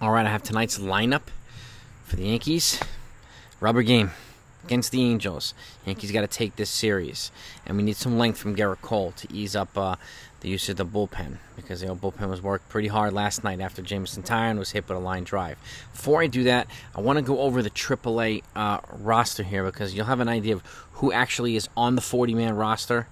All right, I have tonight's lineup for the Yankees. Rubber game against the Angels. Yankees got to take this series, and we need some length from Gerrit Cole to ease up the use of the bullpen, because the bullpen was worked pretty hard last night after Jameson Tyron was hit with a line drive. Before I do that, I want to go over the AAA roster here, because you'll have an idea of who actually is on the 40-man roster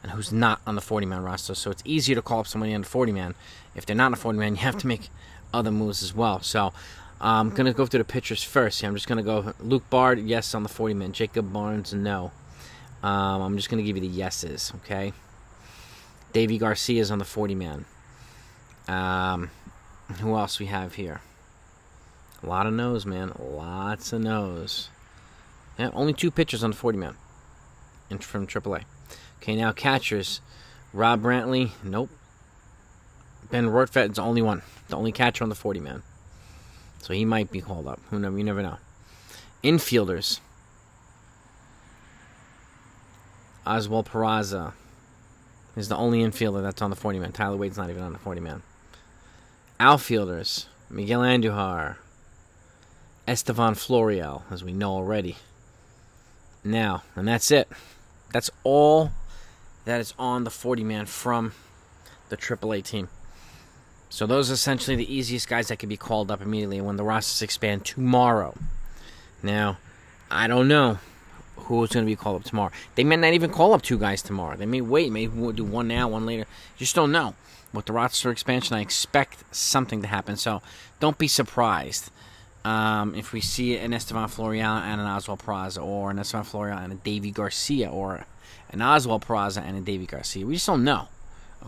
and who's not on the 40-man roster. So it's easier to call up somebody on the 40-man. If they're not on the 40-man, you have to make other moves as well. So I'm going to go through the pitchers first. I'm just going to go Luke Bard, yes, on the 40-man. Jacob Barnes, no. I'm just going to give you the yeses, okay? Davey Garcia's on the 40-man. Who else we have here? A lot of no's, man. Lots of no's. Yeah, only 2 pitchers on the 40-man from AAA. Okay, now catchers. Rob Brantley, nope. Ben Rortved's the only one. The only catcher on the 40-man. So he might be called up. You never know. Infielders. Oswald Peraza is the only infielder that's on the 40-man. Tyler Wade's not even on the 40-man. Outfielders. Miguel Andujar. Estevan Florial, as we know already. Now, and that's it. That's all that is on the 40-man from the AAA team. So those are essentially the easiest guys that can be called up immediately when the rosters expand tomorrow. Now, I don't know who's going to be called up tomorrow. They may not even call up 2 guys tomorrow. They may wait. Maybe we'll do one now, one later. You just don't know. With the roster expansion, I expect something to happen. So don't be surprised if we see an Estevan Florial and an Oswald Peraza, or an Estevan Florial and a Davey Garcia, or an Oswald Peraza and a Davey Garcia. We just don't know.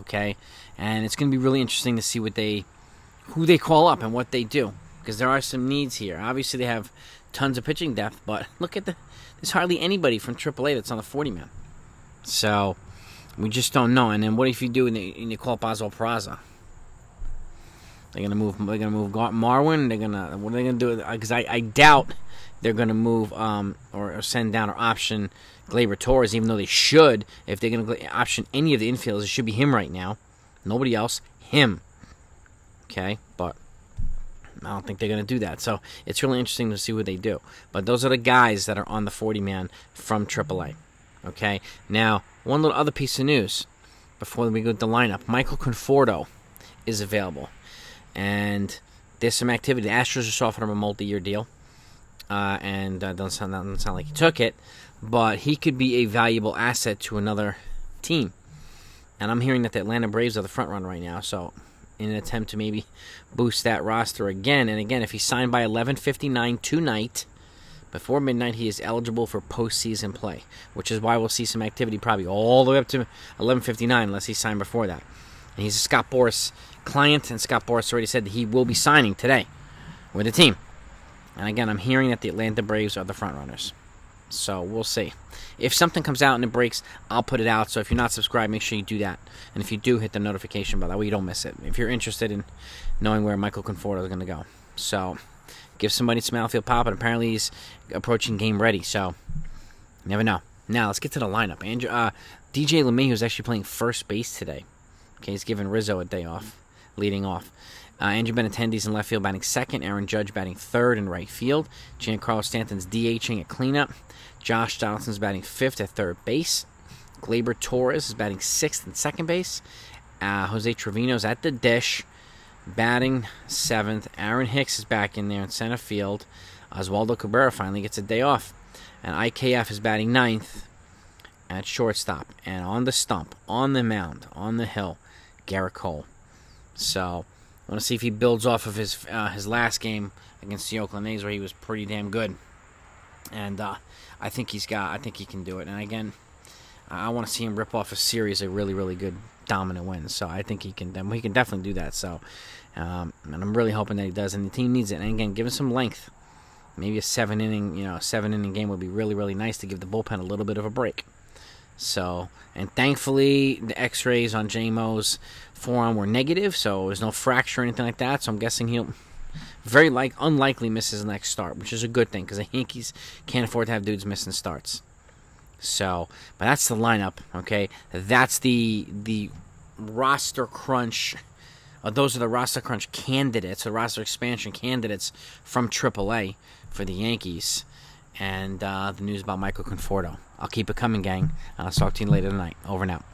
Okay, and it's going to be really interesting to see who they call up and what they do, because there are some needs here. Obviously, they have tons of pitching depth, but look at there's hardly anybody from AAA that's on the 40-man. So we just don't know. And then what if you do and you call up Oswald Peraza? They're gonna move. They're gonna move Marwin. What are they gonna do? Because I doubt they're gonna move or send down or option Gleyber Torres, even though they should. If they're going to option any of the infielders, it should be him right now. Nobody else. Him. Okay? But I don't think they're going to do that. So it's really interesting to see what they do. But those are the guys that are on the 40-man from AAA. Okay? Now, one little other piece of news before we go to the lineup. Michael Conforto is available. And there's some activity. The Astros just offered him a multi-year deal. And doesn't sound like he took it. But he could be a valuable asset to another team. And I'm hearing that the Atlanta Braves are the front runner right now. So in an attempt to maybe boost that roster again. And again, if he's signed by 11:59 tonight, before midnight, he is eligible for postseason play. Which is why we'll see some activity probably all the way up to 11:59 unless he's signed before that. And he's a Scott Boras client. And Scott Boras already said that he will be signing today with the team. And again, I'm hearing that the Atlanta Braves are the front runners. So we'll see. If something comes out and it breaks, I'll put it out. So if you're not subscribed, make sure you do that. And if you do, hit the notification bell. That way you don't miss it. If you're interested in knowing where Michael Conforto is going to go. So give somebody some outfield pop. And apparently he's approaching game ready. So you never know. Now let's get to the lineup. DJ LeMahieu is actually playing first base today. Okay, he's giving Rizzo a day off, leading off. Andrew Benintendi's in left field batting second. Aaron Judge batting third in right field. Giancarlo Stanton's DHing at cleanup. Josh Donaldson's batting fifth at third base. Gleyber Torres is batting sixth in second base. Jose Trevino's at the dish, batting seventh. Aaron Hicks is back in there in center field. Oswaldo Cabrera finally gets a day off. And IKF is batting ninth at shortstop. And on the stump, on the mound, on the hill, Gerrit Cole. So I want to see if he builds off of his last game against the Oakland A's, where he was pretty damn good. And I think he can do it. And again, I want to see him rip off a series of really, really good dominant wins. So I think he can definitely do that. So, and I'm really hoping that he does. And the team needs it. And again, give him some length. Maybe a 7-inning game would be really, really nice to give the bullpen a little bit of a break. So, and thankfully, the X-rays on J-Mo's forearm were negative, so there's no fracture or anything like that. So I'm guessing he'll unlikely miss his next start, which is a good thing, because the Yankees can't afford to have dudes missing starts. So, but that's the lineup, okay? That's the roster crunch those are the roster crunch candidates, the roster expansion candidates from AAA for the Yankees. And the news about Michael Conforto. I'll keep it coming, gang. I'll talk to you later tonight. Over and out.